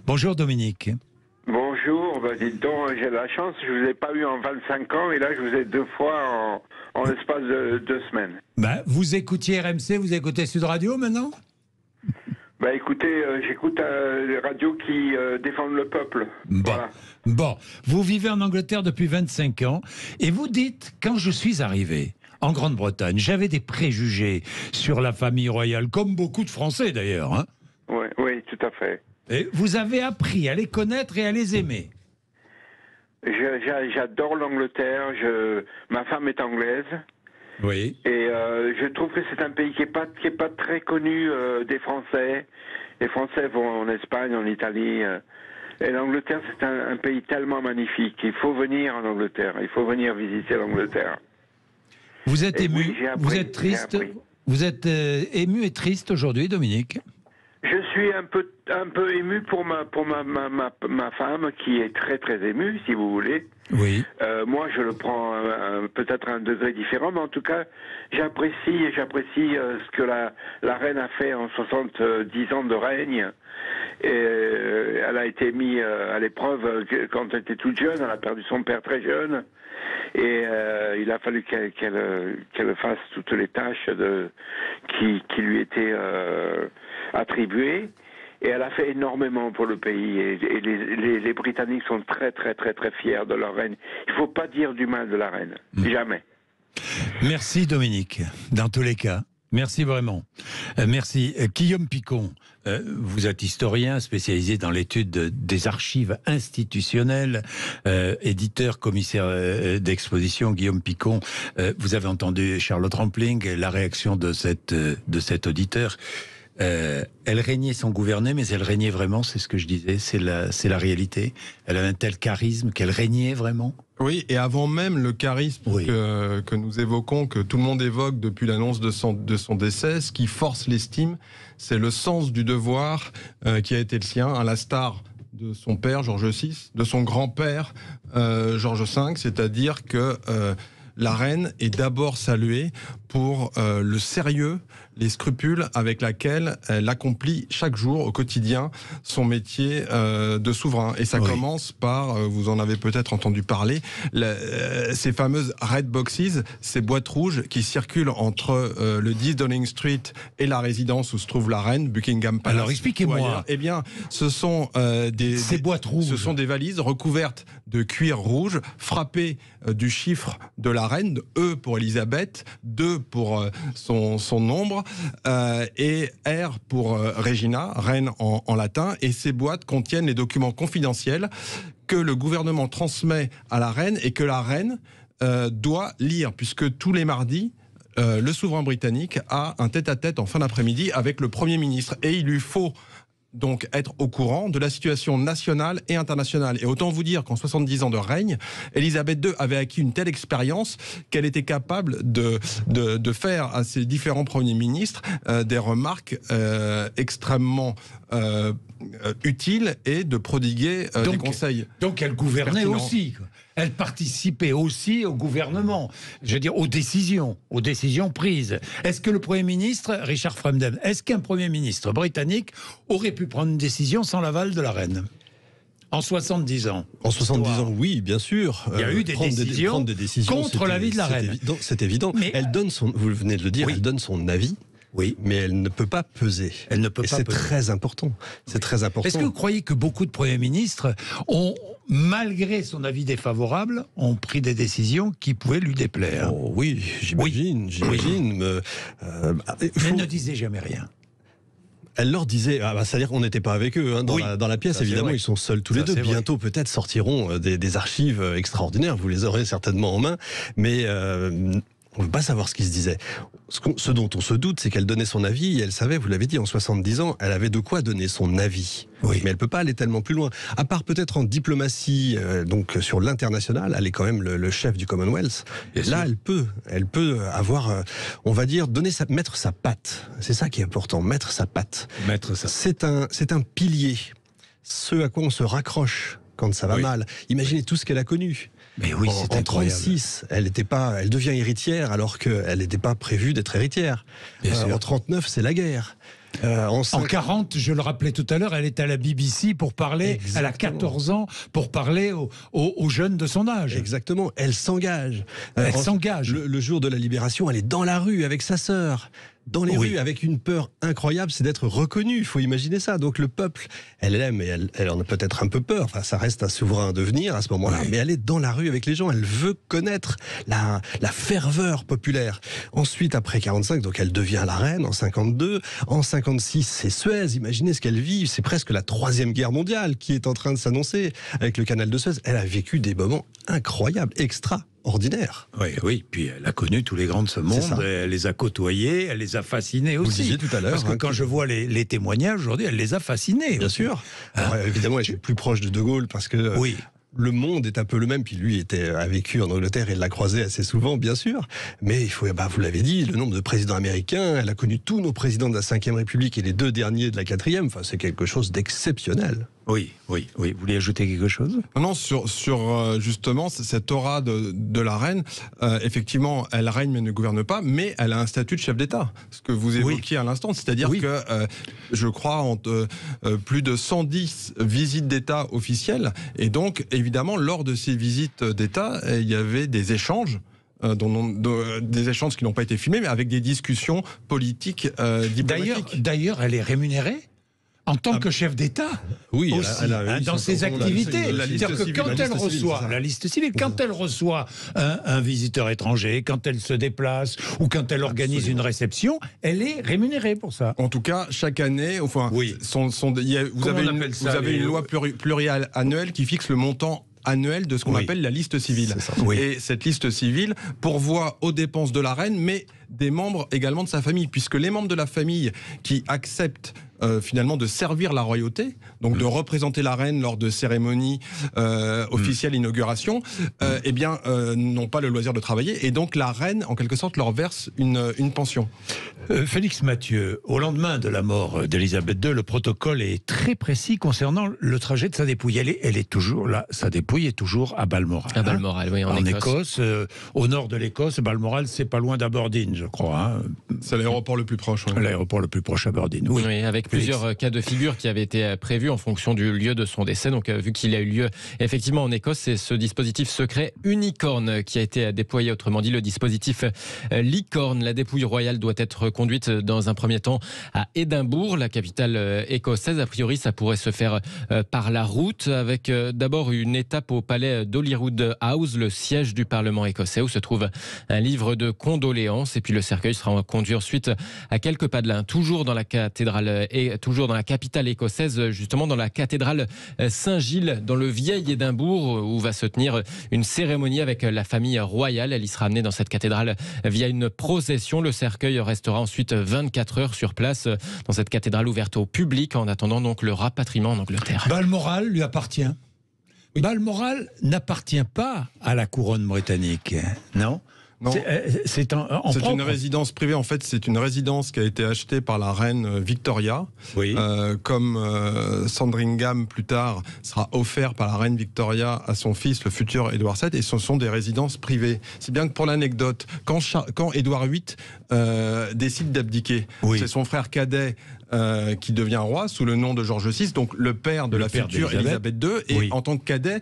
Bonjour Dominique. Bonjour, dites donc, j'ai la chance, je ne vous ai pas eu en 25 ans et là je vous ai 2 fois en l'espace de 2 semaines. Vous écoutiez RMC, vous écoutez Sud Radio maintenant ? Écoutez, j'écoute les radios qui défendent le peuple. Voilà. Bon, vous vivez en Angleterre depuis 25 ans et vous dites, quand je suis arrivé en Grande-Bretagne, j'avais des préjugés sur la famille royale, comme beaucoup de Français d'ailleurs. Hein. Oui, tout à fait. Et vous avez appris à les connaître et à les aimer. J'adore l'Angleterre, ma femme est anglaise. Oui. Et je trouve que c'est un pays qui est pas très connu des Français. Les Français vont en Espagne, en Italie. Et l'Angleterre, c'est un pays tellement magnifique. Il faut venir en Angleterre. Il faut venir visiter l'Angleterre. Vous êtes ému, oui, vous êtes triste, vous êtes ému et triste aujourd'hui, Dominique ? Je suis un peu ému pour ma femme qui est très très émue, si vous voulez. Oui. Moi, je le prends peut-être à un degré différent, mais en tout cas, j'apprécie ce que la reine a fait en 70 ans de règne. Et elle a été mise à l'épreuve quand elle était toute jeune. Elle a perdu son père très jeune. Et il a fallu qu'elle fasse toutes les tâches qui lui étaient attribuées. Et elle a fait énormément pour le pays. Et les Britanniques sont très, très, très, très fiers de leur reine. Il ne faut pas dire du mal de la reine. Jamais. Merci Dominique, dans tous les cas. Merci vraiment. Merci. Guillaume Picon, vous êtes historien spécialisé dans l'étude des archives institutionnelles, éditeur, commissaire d'exposition. Guillaume Picon, vous avez entendu Charlotte Rampling, la réaction de cet auditeur. Elle régnait sans gouverner, mais elle régnait vraiment, c'est ce que je disais, c'est la réalité. Elle avait un tel charisme qu'elle régnait vraiment. Oui, et avant même le charisme que nous évoquons, que tout le monde évoque depuis l'annonce de son décès, ce qui force l'estime, c'est le sens du devoir qui a été le sien, à l'instar de son père, Georges VI, de son grand-père, Georges V, c'est-à-dire que la reine est d'abord saluée pour le sérieux, les scrupules avec lesquels elle accomplit chaque jour au quotidien son métier de souverain. Et ça commence par, vous en avez peut-être entendu parler, ces fameuses red boxes, ces boîtes rouges qui circulent entre le 10 Downing Street et la résidence où se trouve la reine, Buckingham Palace. Alors expliquez-moi. Eh bien, ce sont ces boîtes rouges. Ce sont des valises recouvertes de cuir rouge, frappées du chiffre de la reine, E pour Elisabeth, 2 pour son nombre, et R pour Regina, reine en latin. Et ces boîtes contiennent les documents confidentiels que le gouvernement transmet à la reine et que la reine doit lire, puisque tous les mardis, le souverain britannique a un tête-à-tête en fin d'après-midi avec le Premier ministre. Et il lui faut donc être au courant de la situation nationale et internationale. Et autant vous dire qu'en 70 ans de règne, Elisabeth II avait acquis une telle expérience qu'elle était capable de faire à ses différents premiers ministres des remarques extrêmement utiles et de prodiguer des conseils. Donc elle gouvernait pertinents. aussi. Elle participait aussi au gouvernement, je veux dire aux décisions prises. Est-ce que le Premier ministre, Richard Fremden, est-ce qu'un Premier ministre britannique aurait pu prendre une décision sans l'aval de la reine ? En 70 ans. En 70 ans, oui, bien sûr. Il y a eu des décisions contre l'avis de la reine. C'est évident. Mais elle donne vous venez de le dire, elle donne son avis. Oui, mais elle ne peut pas peser. Elle ne peut pas peser. C'est très important. C'est très important. Est-ce que vous croyez que beaucoup de premiers ministres ont, malgré son avis défavorable, ont pris des décisions qui pouvaient lui déplaire ? Oh, oui, j'imagine. Mais elle ne disait jamais rien. Elle leur disait, c'est-à-dire qu'on n'était pas avec eux dans la pièce, évidemment, ils sont seuls tous les deux. Bientôt, peut-être, sortiront des archives extraordinaires, vous les aurez certainement en main, mais on ne veut pas savoir ce qui se disait. Ce dont on se doute, c'est qu'elle donnait son avis, et elle savait, vous l'avez dit, en 70 ans, elle avait de quoi donner son avis. Oui. Mais elle ne peut pas aller tellement plus loin. À part peut-être en diplomatie, donc sur l'international, elle est quand même le chef du Commonwealth. Là, elle peut avoir, on va dire, mettre sa patte. C'est ça qui est important, mettre sa patte. C'est un pilier, ce à quoi on se raccroche quand ça va mal. Imaginez tout ce qu'elle a connu. Mais oui, c'est incroyable. En 36, elle devient héritière alors qu'elle n'était pas prévue d'être héritière. En 39, c'est la guerre. En 40, je le rappelais tout à l'heure, elle est à la BBC pour parler, Exactement. elle a 14 ans, pour parler aux jeunes de son âge. Exactement, elle s'engage. Elle s'engage. Le jour de la libération, elle est dans la rue avec sa sœur. Dans les rues, avec une peur incroyable, c'est d'être reconnue. Il faut imaginer ça. Donc le peuple, elle l'aime et elle en a peut-être un peu peur. Enfin, ça reste un souverain à devenir à ce moment-là. Mais elle est dans la rue avec les gens. Elle veut connaître la ferveur populaire. Ensuite, après 45, donc elle devient la reine en 52. En 56, c'est Suez. Imaginez ce qu'elle vit. C'est presque la 3e guerre mondiale qui est en train de s'annoncer avec le canal de Suez. Elle a vécu des moments incroyables, extraordinaires. Oui, puis elle a connu tous les grands de ce monde, elle les a côtoyés, elle les a fascinés aussi. Vous le disiez tout à l'heure. Parce que quand je vois les témoignages aujourd'hui, elle les a fascinés. Bien sûr. Alors, évidemment, elle est plus proche de De Gaulle parce que le monde est un peu le même. Puis lui a vécu en Angleterre et l'a croisé assez souvent, bien sûr. Mais il faut, vous l'avez dit, le nombre de présidents américains, elle a connu tous nos présidents de la 5e République et les 2 derniers de la 4e. Enfin, c'est quelque chose d'exceptionnel. Oui. Vous voulez ajouter quelque chose ? Non, sur justement cette aura de la reine, effectivement, elle règne mais ne gouverne pas, mais elle a un statut de chef d'État. Ce que vous évoquiez à l'instant, c'est-à-dire que je crois plus de 110 visites d'État officielles, et donc évidemment lors de ces visites d'État, il y avait des échanges. Des échanges qui n'ont pas été filmés, mais avec des discussions politiques, diplomatiques. D'ailleurs, elle est rémunérée en tant que chef d'État, oui, aussi, dans ses activités. C'est-à-dire que quand elle reçoit la liste civile, quand elle reçoit un visiteur étranger, quand elle se déplace ou quand elle organise une réception, elle est rémunérée pour ça. En tout cas, chaque année, vous avez une loi pluriannuelle annuelle qui fixe le montant annuel de ce qu'on appelle la liste civile. Et cette liste civile pourvoit aux dépenses de la reine, mais des membres également de sa famille, puisque les membres de la famille qui acceptent finalement de servir la royauté, donc de représenter la reine lors de cérémonies officielles d'inauguration, n'ont pas le loisir de travailler, et donc la reine, en quelque sorte, leur verse une pension. Félix Mathieu, au lendemain de la mort d'Élisabeth II, le protocole est très précis concernant le trajet de sa dépouille. Elle est toujours là, sa dépouille est toujours à Balmoral. À Balmoral, oui, en Écosse. Au nord de l'Écosse, Balmoral, c'est pas loin d'Aberdeen, je crois. C'est l'aéroport le plus proche. L'aéroport le plus proche, Aberdeen. Oui, avec plusieurs cas de figure qui avaient été prévus en fonction du lieu de son décès. Donc, vu qu'il a eu lieu effectivement en Écosse, c'est ce dispositif secret Unicorn qui a été déployé. Autrement dit, le dispositif Licorne. La dépouille royale doit être conduite dans un premier temps à Édimbourg, la capitale écossaise. A priori, ça pourrait se faire par la route, avec d'abord une étape au palais d'Holyrood House, le siège du Parlement écossais, où se trouve un livre de condoléances. Et puis le cercueil sera conduit ensuite à quelques pas de là, toujours dans la cathédrale et toujours dans la capitale écossaise, justement dans la cathédrale Saint-Gilles, dans le vieil Édimbourg, où va se tenir une cérémonie avec la famille royale. Elle y sera amenée dans cette cathédrale via une procession. Le cercueil restera ensuite 24 heures sur place dans cette cathédrale ouverte au public, en attendant donc le rapatriement en Angleterre. Balmoral lui appartient. Balmoral n'appartient pas à la couronne britannique, non ? Non. C'est une résidence privée. En fait, c'est une résidence qui a été achetée par la reine Victoria. Comme Sandringham, plus tard, sera offert par la reine Victoria à son fils, le futur Édouard VII. Et ce sont des résidences privées. C'est bien que pour l'anecdote, quand Édouard VIII décide d'abdiquer, c'est son frère cadet qui devient roi sous le nom de George VI, donc le père de la future Élisabeth II. Et en tant que cadet,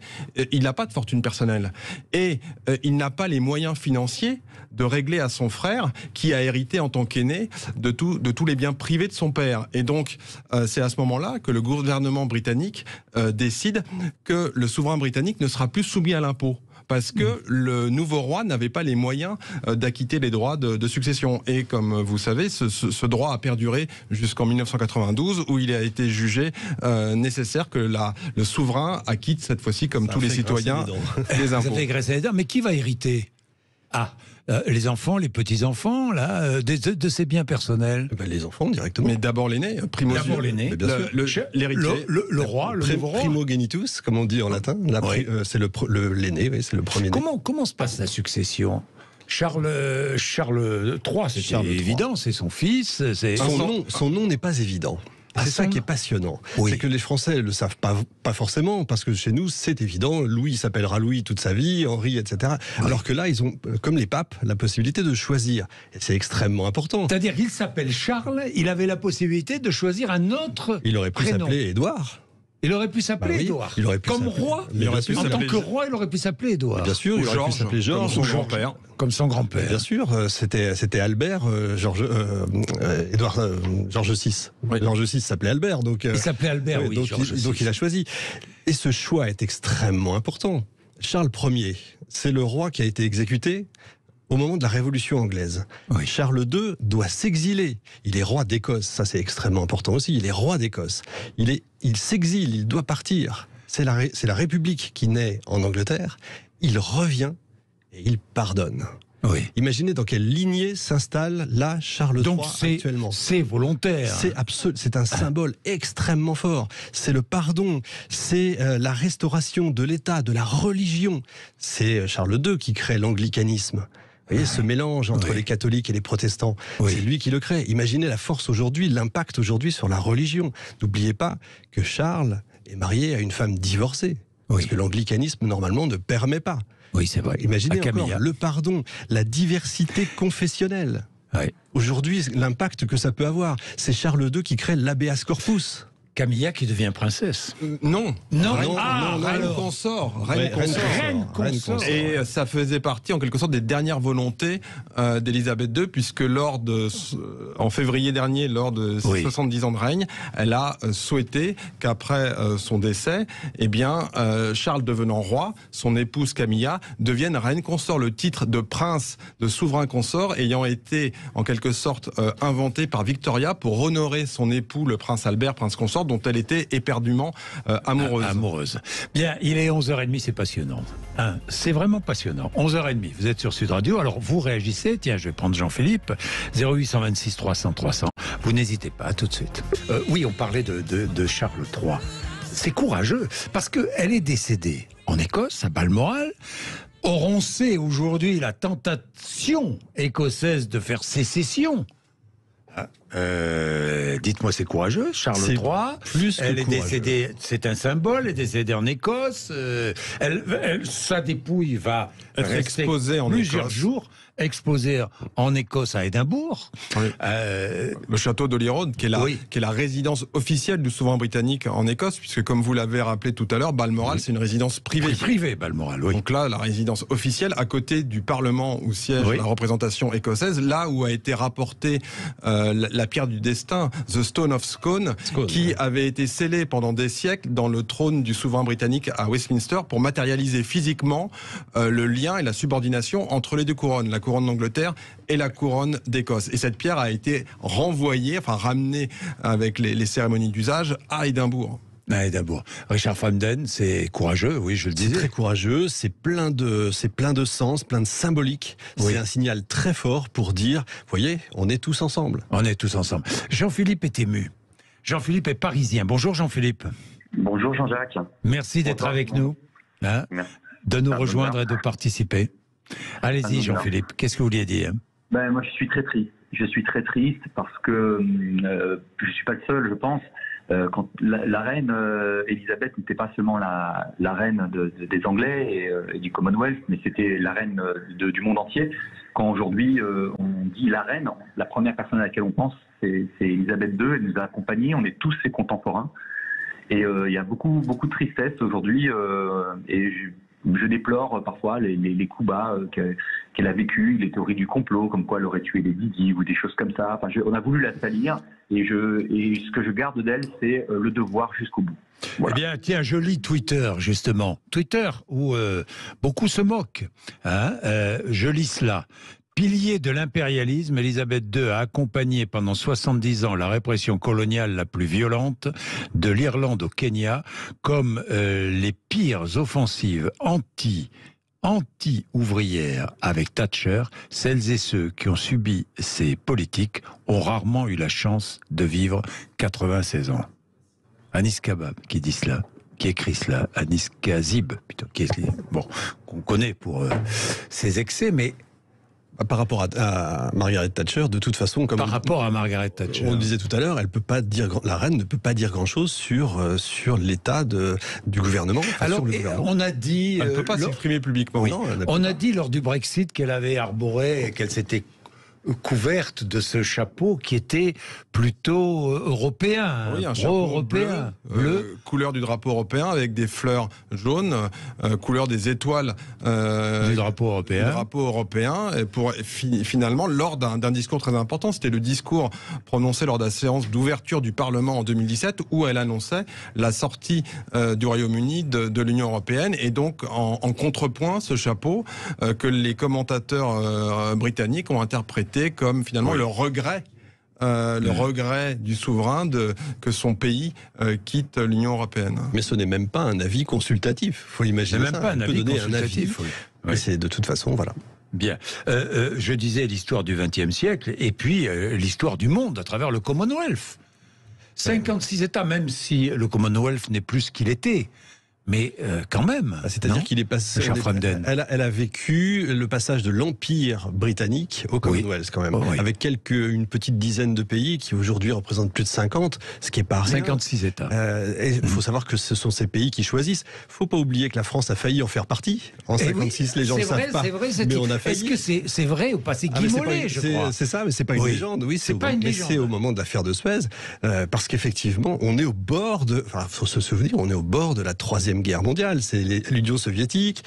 il n'a pas de fortune personnelle. Et il n'a pas les moyens financiers de régler à son frère, qui a hérité en tant qu'aîné de tous les biens privés de son père. Et donc, c'est à ce moment-là que le gouvernement britannique décide que le souverain britannique ne sera plus soumis à l'impôt. Parce que le nouveau roi n'avait pas les moyens d'acquitter les droits de succession. Et comme vous savez, ce droit a perduré jusqu'en 1992, où il a été jugé nécessaire que le souverain acquitte cette fois-ci, comme tous les citoyens, les impôts. Ça fait graisser les dents. Mais qui va hériter ? Les enfants, les petits-enfants, là, de ces biens personnels. Les enfants, directement. Mais d'abord l'aîné, d'abord l'aîné, l'héritier. Le roi, le nouveau roi. Primogenitus, comme on dit en latin. C'est l'aîné, c'est le premier. Comment se passe la succession ? Charles III, c'est évident, c'est son fils. Son nom n'est pas évident. C'est ça qui est passionnant. Oui. C'est que les Français le savent pas forcément, parce que chez nous, c'est évident. Louis s'appellera Louis toute sa vie, Henri, etc. Oui. Alors que là, ils ont, comme les papes, la possibilité de choisir. Et c'est extrêmement important. C'est-à-dire qu'il s'appelle Charles, il avait la possibilité de choisir un autre Il aurait pu prénom. s'appeler Édouard. Il aurait pu s'appeler Édouard. Il aurait pu comme roi. En tant que roi, il aurait pu s'appeler Édouard. Bien sûr, il aurait pu s'appeler Georges. Comme son grand-père. Comme son grand-père. Bien sûr, c'était Albert, Georges VI. Oui. Georges VI s'appelait Albert. Donc, il s'appelait Albert, oui. Donc il a choisi. Et ce choix est extrêmement important. Charles Ier, c'est le roi qui a été exécuté au moment de la Révolution anglaise. Oui. Charles II doit s'exiler. Il est roi d'Écosse. Ça, c'est extrêmement important aussi. Il est roi d'Écosse. Il s'exile, il doit partir. C'est la République qui naît en Angleterre. Il revient et il pardonne. Oui. Imaginez dans quelle lignée s'installe là Charles III actuellement. C'est volontaire. C'est un symbole extrêmement fort. C'est le pardon, c'est la restauration de l'État, de la religion. C'est Charles II qui crée l'anglicanisme. Vous voyez, ce mélange entre les catholiques et les protestants, c'est lui qui le crée. Imaginez la force aujourd'hui, l'impact aujourd'hui sur la religion. N'oubliez pas que Charles est marié à une femme divorcée. Parce que l'anglicanisme, normalement, ne permet pas. Oui, c'est vrai. Imaginez encore le pardon, la diversité confessionnelle. Aujourd'hui, l'impact que ça peut avoir. C'est Charles II qui crée l'habeas corpus. Camilla qui devient princesse. Non. Reine consort. Reine consort. Et ça faisait partie en quelque sorte des dernières volontés d'Élisabeth II, puisque en février dernier, lors de ses 70 ans de règne, elle a souhaité qu'après son décès, Charles devenant roi, son épouse Camilla devienne reine consort. Le titre de prince, de souverain consort, ayant été en quelque sorte inventé par Victoria pour honorer son époux, le prince Albert, prince consort, dont elle était éperdument amoureuse. Bien, il est 11h30, c'est passionnant. C'est vraiment passionnant. 11h30, vous êtes sur Sud Radio, alors vous réagissez. Tiens, je vais prendre Jean-Philippe, 0826 300 300. Vous n'hésitez pas, tout de suite. Oui, on parlait de Charles III. C'est courageux, parce qu'elle est décédée en Écosse, à Balmoral. Or, on sait aujourd'hui la tentation écossaise de faire sécession. Dites-moi, c'est courageux, Charles III. Elle est décédée, c'est un symbole, elle est décédée en Écosse. Sa dépouille va être exposée en plusieurs jours, exposée en Écosse à Édimbourg. Oui. Le château d'Holyrood, qui est la résidence officielle du souverain britannique en Écosse, puisque comme vous l'avez rappelé tout à l'heure, Balmoral, c'est une résidence privée. Privée, Balmoral, oui. Donc là, la résidence officielle, à côté du Parlement où siège la représentation écossaise, là où a été rapportée la pierre du destin, The Stone of Scone, qui avait été scellée pendant des siècles dans le trône du souverain britannique à Westminster pour matérialiser physiquement le lien et la subordination entre les deux couronnes, la couronne d'Angleterre et la couronne d'Écosse. Et cette pierre a été ramenée avec les cérémonies d'usage à Édimbourg. À Édimbourg. Richard Famden, c'est courageux, oui, je le disais. C'est très courageux, c'est plein de sens, plein de symbolique. C'est un signal très fort pour dire, vous voyez, on est tous ensemble. On est tous ensemble. Jean-Philippe est ému. Jean-Philippe est parisien. Bonjour Jean-Philippe. Bonjour Jean-Jacques. Merci d'être avec nous, de nous rejoindre et de participer. Allez-y Jean-Philippe, qu'est-ce que vous vouliez dire ? Moi je suis très triste. Je suis très triste parce que je ne suis pas le seul, je pense. Quand la reine Elisabeth n'était pas seulement la reine des Anglais et du Commonwealth, mais c'était la reine du monde entier. Quand aujourd'hui on dit la reine, la première personne à laquelle on pense, c'est Elisabeth II. Elle nous a accompagnés, on est tous ses contemporains. Et il y a beaucoup de tristesse aujourd'hui. Et je déplore parfois les coups bas qu'elle a vécu, les théories du complot, comme quoi elle aurait tué les Didi ou des choses comme ça. On a voulu la salir et ce que je garde d'elle, c'est le devoir jusqu'au bout. Voilà. Eh bien, tiens, je lis Twitter, justement. Twitter, où beaucoup se moquent. Je lis cela. Pilier de l'impérialisme, Elisabeth II a accompagné pendant 70 ans la répression coloniale la plus violente de l'Irlande au Kenya, comme les pires offensives anti-ouvrières avec Thatcher. Celles et ceux qui ont subi ces politiques ont rarement eu la chance de vivre 96 ans. Anis Kabab qui dit cela. Qui écrit cela, Anis Kazib, plutôt, qu'on connaît pour ses excès, mais Par rapport à Margaret Thatcher, de toute façon, comme par rapport à Margaret Thatcher, on le disait tout à l'heure, la reine ne peut pas dire grand-chose sur l'état du gouvernement. Alors, on a dit, elle ne peut pas s'exprimer publiquement. Oui. On a dit lors du Brexit qu'elle avait arboré, qu'elle s'était couverte de ce chapeau qui était plutôt européen, oui, un chapeau pro-européen, bleu, couleur du drapeau européen avec des fleurs jaunes, couleur des étoiles du drapeau européen. Et finalement, lors d'un discours très important, c'était le discours prononcé lors de la séance d'ouverture du Parlement en 2017, où elle annonçait la sortie du Royaume-Uni de l'Union européenne, et donc en contrepoint ce chapeau que les commentateurs britanniques ont interprété comme finalement le regret du souverain que son pays quitte l'Union européenne. Mais ce n'est même pas un avis consultatif, faut imaginer. C'est même pas un avis consultatif. Mais c'est de toute façon, voilà. Bien. Je disais l'histoire du XXe siècle et puis l'histoire du monde à travers le Commonwealth. 56 États, même si le Commonwealth n'est plus ce qu'il était. Mais quand même. C'est-à-dire qu'il est passé. Elle a vécu le passage de l'Empire britannique au Commonwealth, quand même. Oui. Avec une petite dizaine de pays qui aujourd'hui représentent plus de 50, ce qui est pas rien. 56 États. Et il faut savoir que ce sont ces pays qui choisissent. Il ne faut pas oublier que la France a failli en faire partie. En 56, les gens ne le savent pas. C'est vrai, mais on a failli. Est-ce que c'est vrai ou pas? C'est Guy Mollet, je crois. C'est ça, mais c'est pas une légende. Oui, c'est au moment de l'affaire de Suez. Parce qu'effectivement, on est au bord faut se souvenir, on est au bord de la Troisième Guerre mondiale, c'est l'Union soviétique,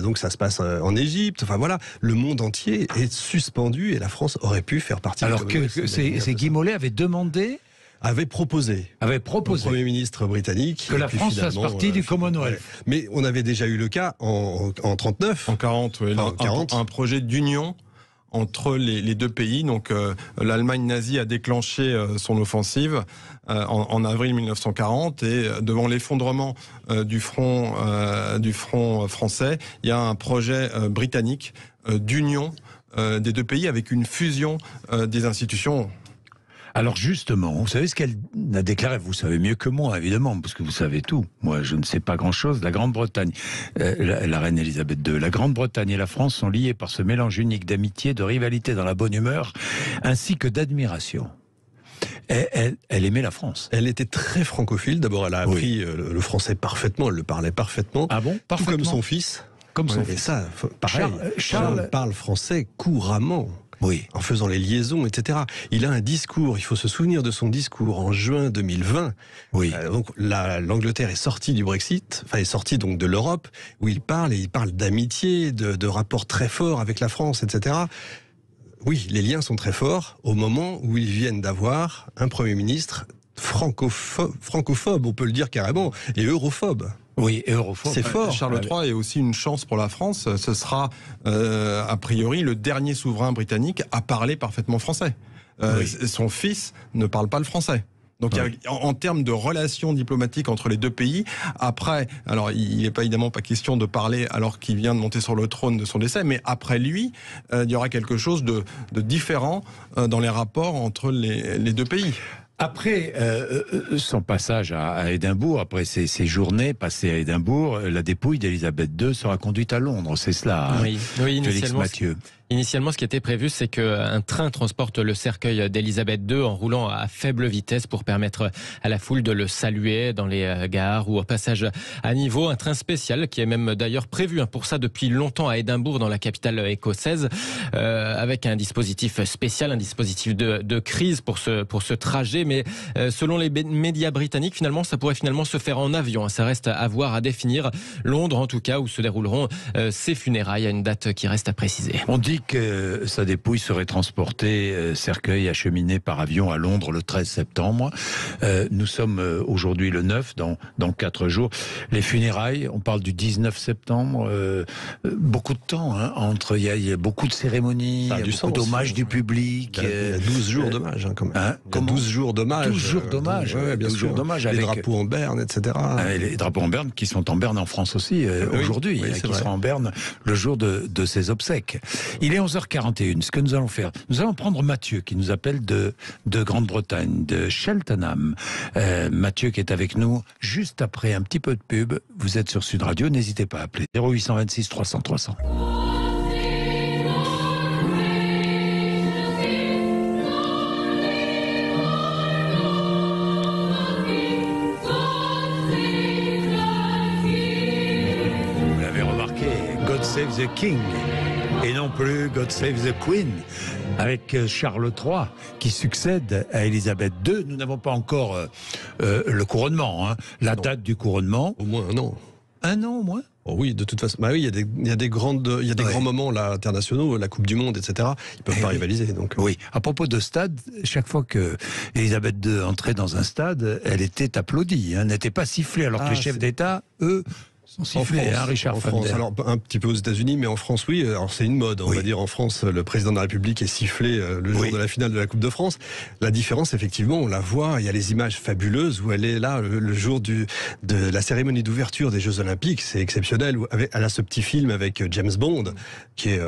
donc ça se passe en Égypte, enfin voilà, le monde entier est suspendu et la France aurait pu faire partie. Alors c'est Guy Mollet avait proposé au Premier ministre britannique que la France fasse partie du Commonwealth. Mais on avait déjà eu le cas en 39, en 40, oui, en 40. Un projet d'union entre les deux pays. Donc l'Allemagne nazie a déclenché son offensive en avril 1940 et devant l'effondrement du front français, il y a un projet britannique d'union des deux pays avec une fusion des institutions. Alors justement, vous savez ce qu'elle a déclaré? Vous savez mieux que moi, évidemment, parce que vous savez tout. Moi, je ne sais pas grand-chose. La Grande-Bretagne, la reine Elisabeth II, la Grande-Bretagne et la France sont liées par ce mélange unique d'amitié, de rivalité dans la bonne humeur, ainsi que d'admiration. Elle aimait la France. Elle était très francophile. D'abord, elle a appris le français parfaitement, elle le parlait parfaitement. Ah bon? Tout comme son fils. Et ça, pareil. Charles parle français couramment. Oui. En faisant les liaisons, etc. Il a un discours, il faut se souvenir de son discours en juin 2020. Oui. Donc l'Angleterre est sortie du Brexit, est sortie donc de l'Europe, où il parle d'amitié, de rapports très forts avec la France, etc. Oui, les liens sont très forts au moment où ils viennent d'avoir un Premier ministre francophobe, on peut le dire carrément, et europhobe. Oui, europhobe. C'est fort. Charles III est aussi une chance pour la France. Ce sera, a priori, le dernier souverain britannique à parler parfaitement français. Son fils ne parle pas le français. Donc, en termes de relations diplomatiques entre les deux pays, après, alors il n'est évidemment pas question de parler alors qu'il vient de monter sur le trône de son décès, mais après lui, il y aura quelque chose de différent dans les rapports entre les deux pays. Après son passage à Édimbourg, après ces journées passées à Édimbourg, la dépouille d'Elisabeth II sera conduite à Londres, c'est cela, oui, Félix Mathieu. Initialement, ce qui était prévu, c'est qu'un train transporte le cercueil d'Elisabeth II en roulant à faible vitesse pour permettre à la foule de le saluer dans les gares ou au passage à niveau. Un train spécial qui est même d'ailleurs prévu pour ça depuis longtemps à Édimbourg, dans la capitale écossaise, avec un dispositif spécial, un dispositif de crise pour ce trajet. Mais selon les médias britanniques, finalement, ça pourrait se faire en avion. Ça reste à voir, à définir. Londres, en tout cas, où se dérouleront ces funérailles, à une date qui reste à préciser. On dit que sa dépouille serait transportée, cercueil acheminé par avion à Londres le 13 septembre. Nous sommes aujourd'hui le 9, dans 4 jours. Les funérailles, on parle du 19 septembre. Beaucoup de temps, entre, il y a beaucoup de cérémonies, beaucoup d'hommages du public. Il y a 12 jours d'hommage, quand même. 12 jours d'hommage. 12 jours d'hommage, bien sûr. Les drapeaux en berne, etc. Les drapeaux en berne qui sont en berne en France aussi aujourd'hui, qui seront en berne le jour de ses obsèques. Il est 11h41. Ce que nous allons faire, nous allons prendre Mathieu qui nous appelle de Grande-Bretagne, de Cheltenham. Mathieu qui est avec nous juste après un petit peu de pub. Vous êtes sur Sud Radio, n'hésitez pas à appeler 0826 300 300. Save the King et non plus God Save the Queen, avec Charles III qui succède à Élisabeth II. Nous n'avons pas encore le couronnement, hein, la date du couronnement. Au moins un an. Un an au moins. Oh oui, de toute façon. Bah oui, il y a des grands moments là, internationaux, la Coupe du Monde, etc. Ils peuvent pas rivaliser. Donc. Oui. À propos de stade, chaque fois que Élisabeth II entrait dans un stade, elle était applaudie, hein, n'était pas sifflée, alors que les chefs d'État, eux, sont sifflés, hein, Richard Fremder. Alors un petit peu aux États-Unis, mais en France, oui. Alors c'est une mode, on va dire. En France, le président de la République est sifflé le jour de la finale de la Coupe de France. La différence, effectivement, on la voit. Il y a les images fabuleuses où elle est là le jour de la cérémonie d'ouverture des Jeux Olympiques. C'est exceptionnel. Elle a ce petit film avec James Bond qui est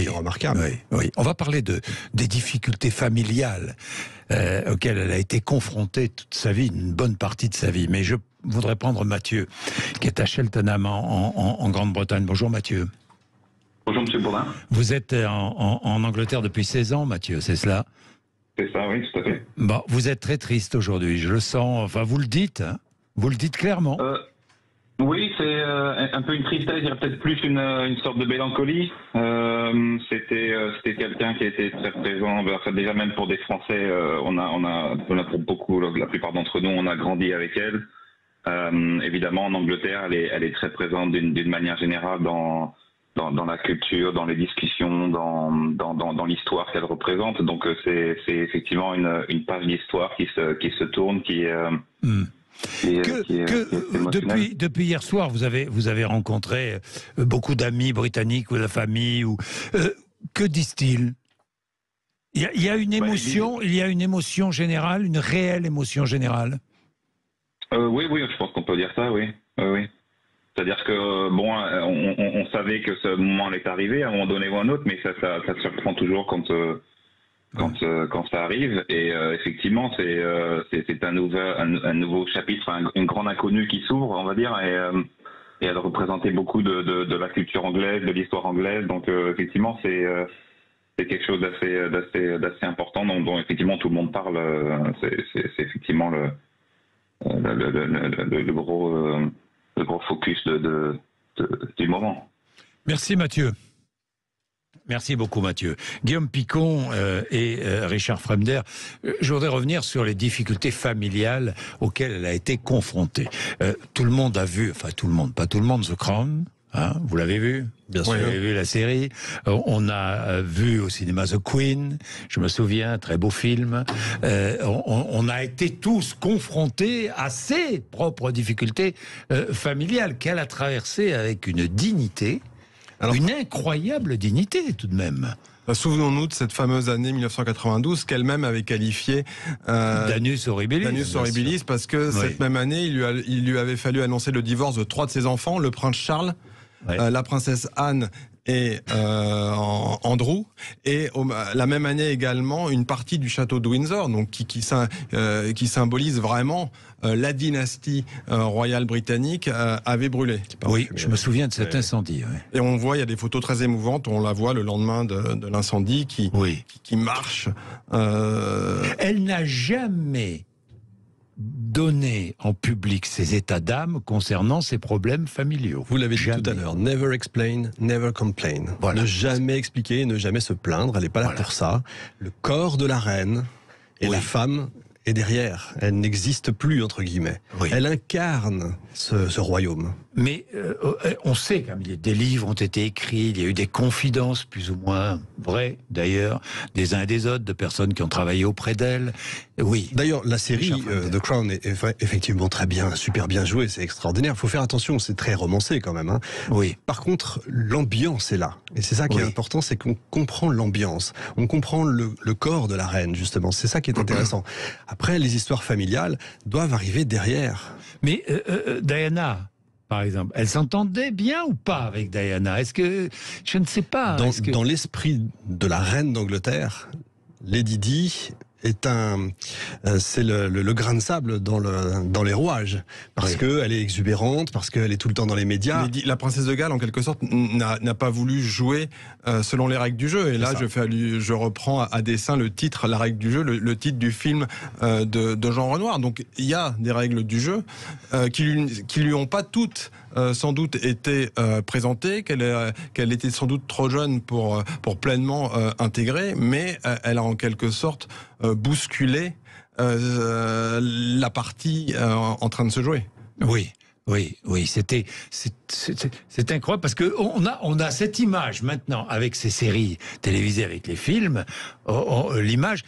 remarquable. Oui. On va parler des difficultés familiales auxquelles elle a été confrontée toute sa vie, une bonne partie de sa vie. Mais je voudrais prendre Mathieu, qui est à Cheltenham en Grande-Bretagne. Bonjour Mathieu. Bonjour Monsieur Bourdin. Vous êtes en Angleterre depuis 16 ans, Mathieu, c'est cela? C'est ça, oui, tout à fait. Bon, vous êtes très triste aujourd'hui, je le sens, enfin vous le dites, hein, vous le dites clairement. Oui, c'est un peu une tristesse, je dirais peut-être plus une sorte de mélancolie. C'était quelqu'un qui était très présent, enfin, déjà même pour des Français, on a pour beaucoup, la plupart d'entre nous, on a grandi avec elle. Évidemment, en Angleterre, elle est très présente d'une manière générale dans la culture, dans les discussions, dans l'histoire qu'elle représente. Donc c'est effectivement une page d'histoire qui se tourne, Depuis hier soir, vous avez rencontré beaucoup d'amis britanniques ou de la famille. Que disent-ils? Il y a une émotion, il y a une émotion générale, une réelle émotion générale. Oui, je pense qu'on peut dire ça, oui. C'est-à-dire que, bon, on savait que ce moment est arrivé à un moment donné ou à un autre, mais ça surprend toujours quand ça arrive. Et effectivement, c'est un nouveau chapitre, une grande inconnue qui s'ouvre, on va dire, et elle représentait beaucoup de la culture anglaise, de l'histoire anglaise. Donc, effectivement, c'est quelque chose d'assez important, dont effectivement tout le monde parle. C'est effectivement le gros focus du moment. Merci Mathieu. Merci beaucoup Mathieu. Guillaume Picon et Richard Fremder, je voudrais revenir sur les difficultés familiales auxquelles elle a été confrontée. Tout le monde a vu, enfin tout le monde, pas tout le monde, The Crown. Hein, vous l'avez vu? Bien sûr. Vous avez vu la série. On a vu au cinéma The Queen. Je me souviens, très beau film. On a été tous confrontés à ses propres difficultés familiales qu'elle a traversées avec une dignité, une incroyable dignité tout de même. Souvenons-nous de cette fameuse année 1992 qu'elle-même avait qualifiée d'annus horribilis. D'annus horribilis, parce que cette même année, il lui avait fallu annoncer le divorce de 3 de ses enfants, le prince Charles, la princesse Anne et Andrew, et la même année également une partie du château de Windsor, donc qui symbolise vraiment la dynastie royale britannique, avait brûlé. Oui, je me souviens de cet incendie. Ouais. Et on voit, il y a des photos très émouvantes, on la voit le lendemain de l'incendie qui marche. Elle n'a jamais donné en public ses états d'âme concernant ses problèmes familiaux. Vous l'avez dit tout à l'heure, never explain, never complain. Voilà. Ne jamais expliquer, ne jamais se plaindre, elle n'est pas là pour ça. Le corps de la reine et la femme est derrière. Elle n'existe plus, entre guillemets. Elle incarne ce royaume. Mais on sait quand même, des livres ont été écrits, il y a eu des confidences plus ou moins vraies d'ailleurs, des uns et des autres, de personnes qui ont travaillé auprès d'elle. Oui. D'ailleurs, la série The Crown est effectivement très bien, super bien jouée, c'est extraordinaire. Il faut faire attention, c'est très romancé quand même. Hein. Oui. Par contre, l'ambiance est là. Et c'est ça qui est important, c'est qu'on comprend l'ambiance. On comprend le corps de la reine, justement. C'est ça qui est intéressant. Après, les histoires familiales doivent arriver derrière. Mais Diana, par exemple, elle s'entendait bien ou pas avec Diana? Est-ce que... Je ne sais pas. Dans l'esprit de la reine d'Angleterre, Lady Di c'est le grain de sable dans les rouages, parce qu'elle est exubérante, parce qu'elle est tout le temps dans les médias. La princesse de Galles, en quelque sorte, n'a pas voulu jouer selon les règles du jeu. Et là, je reprends à dessein le titre, la règle du jeu, le titre du film de Jean Renoir. Donc il y a des règles du jeu qui lui ont pas toutes sans doute été présentée, qu'elle était sans doute trop jeune pour pleinement intégrer, mais elle a en quelque sorte bousculé la partie en train de se jouer. Oui, c'était incroyable parce que on a cette image maintenant avec ces séries télévisées, avec les films, l'image.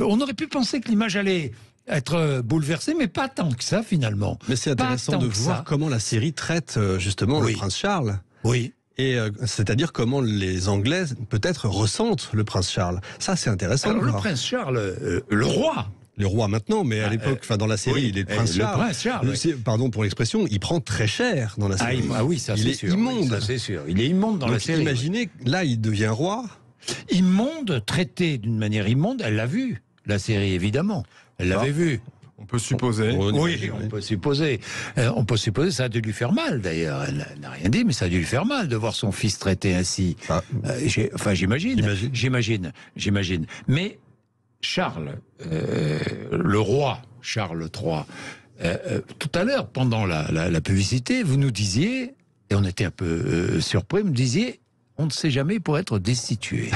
On aurait pu penser que l'image allait être bouleversée, mais pas tant que ça finalement. Mais c'est intéressant de voir comment la série traite justement le prince Charles. Oui. Et c'est-à-dire comment les Anglais peut-être ressentent le prince Charles. Ça, c'est intéressant. Alors, le prince Charles, le roi. Le roi maintenant, mais à l'époque, dans la série, il est le prince Charles. Le prince Charles. Pardon pour l'expression, il prend très cher dans la série. Ah oui, ça c'est sûr. Il est immonde. Ça c'est sûr. Il est immonde dans la série. Imaginez, là, il devient roi. Immonde, traité d'une manière immonde. Elle l'a vu, la série, évidemment. Elle l'avait vu. On peut supposer. Oui, on peut supposer. On peut supposer, ça a dû lui faire mal d'ailleurs. Elle n'a rien dit, mais ça a dû lui faire mal de voir son fils traité ainsi. J'imagine. Mais Charles, le roi Charles III, tout à l'heure, pendant la publicité, vous nous disiez, et on était un peu surpris, vous me disiez, on ne sait jamais pour être destitué.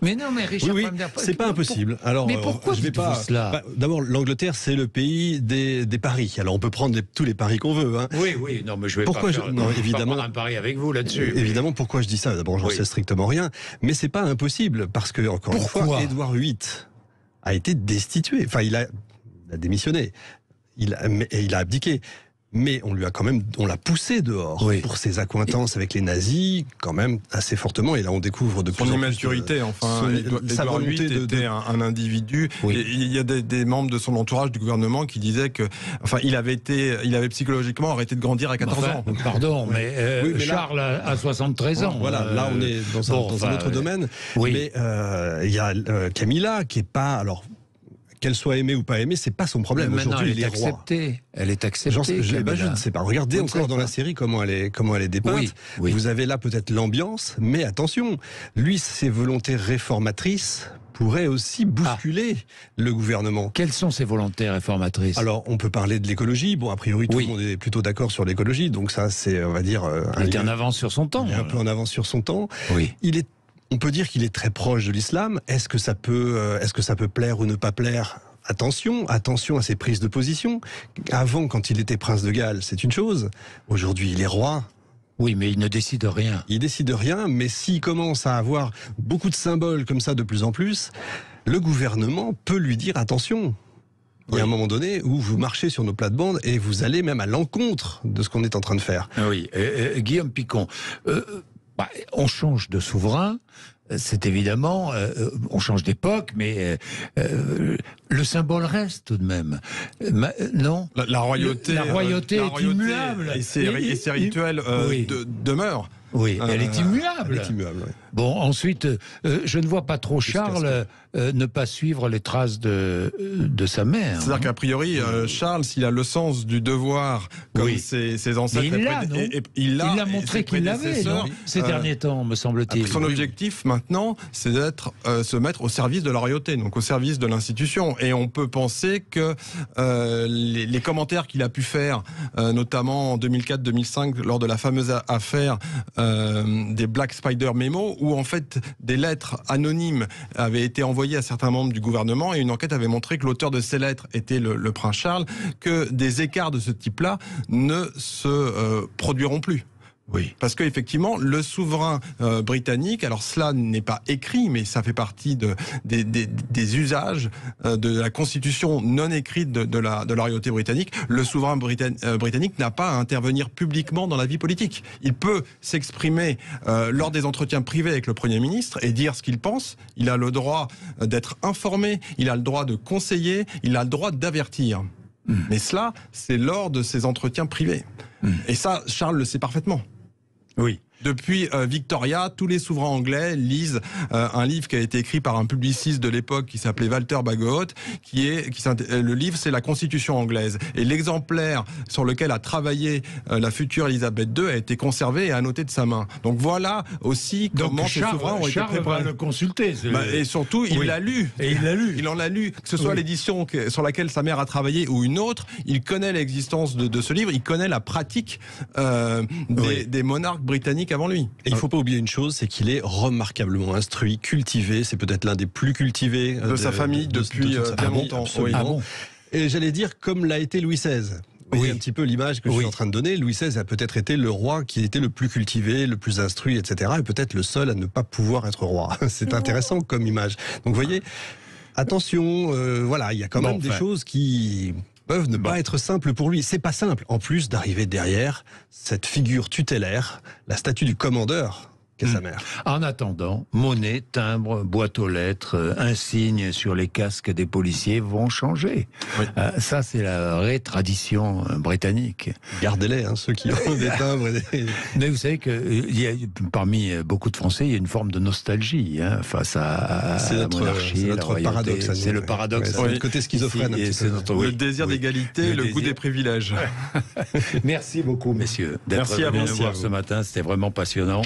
Mais non, mais Richard, c'est pas impossible. Alors, mais pourquoi je vais pas cela d'abord, l'Angleterre, c'est le pays des paris. Alors, on peut prendre tous les paris qu'on veut. Hein. Oui, non, mais je vais pas prendre un pari avec vous là-dessus. Évidemment, pourquoi je dis ça? D'abord, j'en sais strictement rien. Mais c'est pas impossible, parce que, encore une fois, Édouard VIII a été destitué. Enfin, il a démissionné. Il a abdiqué. Mais on l'a poussé dehors pour ses accointances avec les nazis, quand même assez fortement. Et là, on découvre de plus en plus son immaturité. Sa volonté était un individu. Il y a des membres de son entourage du gouvernement qui disaient que, il avait psychologiquement arrêté de grandir à 14 ans. Pardon, mais Charles a 73 ans. Voilà, là, on est dans un autre domaine. Mais il y a Camilla qui est pas alors. Qu'elle soit aimée ou pas aimée, c'est pas son problème. Aujourd'hui, elle est acceptée. Elle est acceptée. Je ne sais pas. Regardez encore dans la série comment elle est dépeinte. Oui. Vous avez là peut-être l'ambiance, mais attention, lui, ses volontés réformatrices pourraient aussi bousculer le gouvernement. Quelles sont ces volontés réformatrices? Alors, on peut parler de l'écologie. Bon, a priori, tout le monde est plutôt d'accord sur l'écologie. Donc ça, c'est, on va dire... il était en avance sur son temps. Il est un peu en avance sur son temps. Oui. On peut dire qu'il est très proche de l'islam. Est-ce que ça peut plaire ou ne pas plaire? Attention à ses prises de position. Avant, quand il était prince de Galles, c'est une chose. Aujourd'hui, il est roi. Oui, mais il ne décide rien. Il décide rien, mais s'il commence à avoir beaucoup de symboles comme ça de plus en plus, le gouvernement peut lui dire attention. Il y a un moment donné où vous marchez sur nos plates-bandes et vous allez même à l'encontre de ce qu'on est en train de faire. Oui, Guillaume Picon... on change de souverain, c'est évidemment, on change d'époque, mais le symbole reste tout de même. Non, la royauté est immuable. Et ses rituels demeurent. Oui, elle est immuable. Bon, ensuite, je ne vois pas trop Charles ne pas suivre les traces de sa mère. C'est-à-dire qu'a priori, Charles, s'il a le sens du devoir, comme ses ancêtres... Mais il l'a montré qu'il l'avait ces derniers temps, me semble-t-il. Son objectif maintenant, c'est d'être se mettre au service de la royauté, donc au service de l'institution. Et on peut penser que les commentaires qu'il a pu faire, notamment en 2004-2005, lors de la fameuse affaire des Black Spider Memo, où en fait des lettres anonymes avaient été envoyées à certains membres du gouvernement et une enquête avait montré que l'auteur de ces lettres était le prince Charles, que des écarts de ce type-là ne se produiront plus. Oui. Parce qu'effectivement, le souverain britannique, alors cela n'est pas écrit, mais ça fait partie des usages de la constitution non écrite de la royauté britannique. Le souverain britannique n'a pas à intervenir publiquement dans la vie politique. Il peut s'exprimer lors des entretiens privés avec le Premier ministre et dire ce qu'il pense. Il a le droit d'être informé, il a le droit de conseiller, il a le droit d'avertir. Mais cela, c'est lors de ces entretiens privés. Et ça, Charles le sait parfaitement. Oui. Depuis Victoria, tous les souverains anglais lisent un livre qui a été écrit par un publiciste de l'époque qui s'appelait Walter Bagehot, le livre c'est la Constitution anglaise. Et l'exemplaire sur lequel a travaillé la future Elisabeth II a été conservé et annoté de sa main. Donc voilà aussi comment ces souverains ont été préparés. Va le consulter. Et surtout, il l'a lu. Et il l'a lu. Il en a lu. Que ce soit l'édition sur laquelle sa mère a travaillé ou une autre, il connaît l'existence de ce livre, il connaît la pratique des monarques britanniques avant lui. Et il ne faut pas oublier une chose, c'est qu'il est remarquablement instruit, cultivé. C'est peut-être l'un des plus cultivés de sa famille depuis bien longtemps. Absolument. Ah bon. Et j'allais dire comme l'a été Louis XVI. Oui, un petit peu l'image que je suis en train de donner. Louis XVI a peut-être été le roi qui était le plus cultivé, le plus instruit, etc. Et peut-être le seul à ne pas pouvoir être roi. C'est intéressant comme image. Donc vous voyez, attention, voilà, il y a quand même des choses qui peuvent ne pas être simples pour lui. C'est pas simple. En plus d'arriver derrière cette figure tutélaire, la statue du commandeur. Qu'est sa mère. En attendant, monnaie, timbre, boîte aux lettres, insignes sur les casques des policiers vont changer. Oui. Ça, c'est la vraie tradition britannique. Gardez-les, ceux qui ont des timbres. Mais vous savez que parmi beaucoup de Français, il y a une forme de nostalgie face à la monarchie, c'est notre paradoxe. C'est le paradoxe. C'est notre côté schizophrène. Le désir d'égalité, le goût des privilèges. Merci beaucoup, messieurs, d'être venus nous voir ce matin. C'était vraiment passionnant.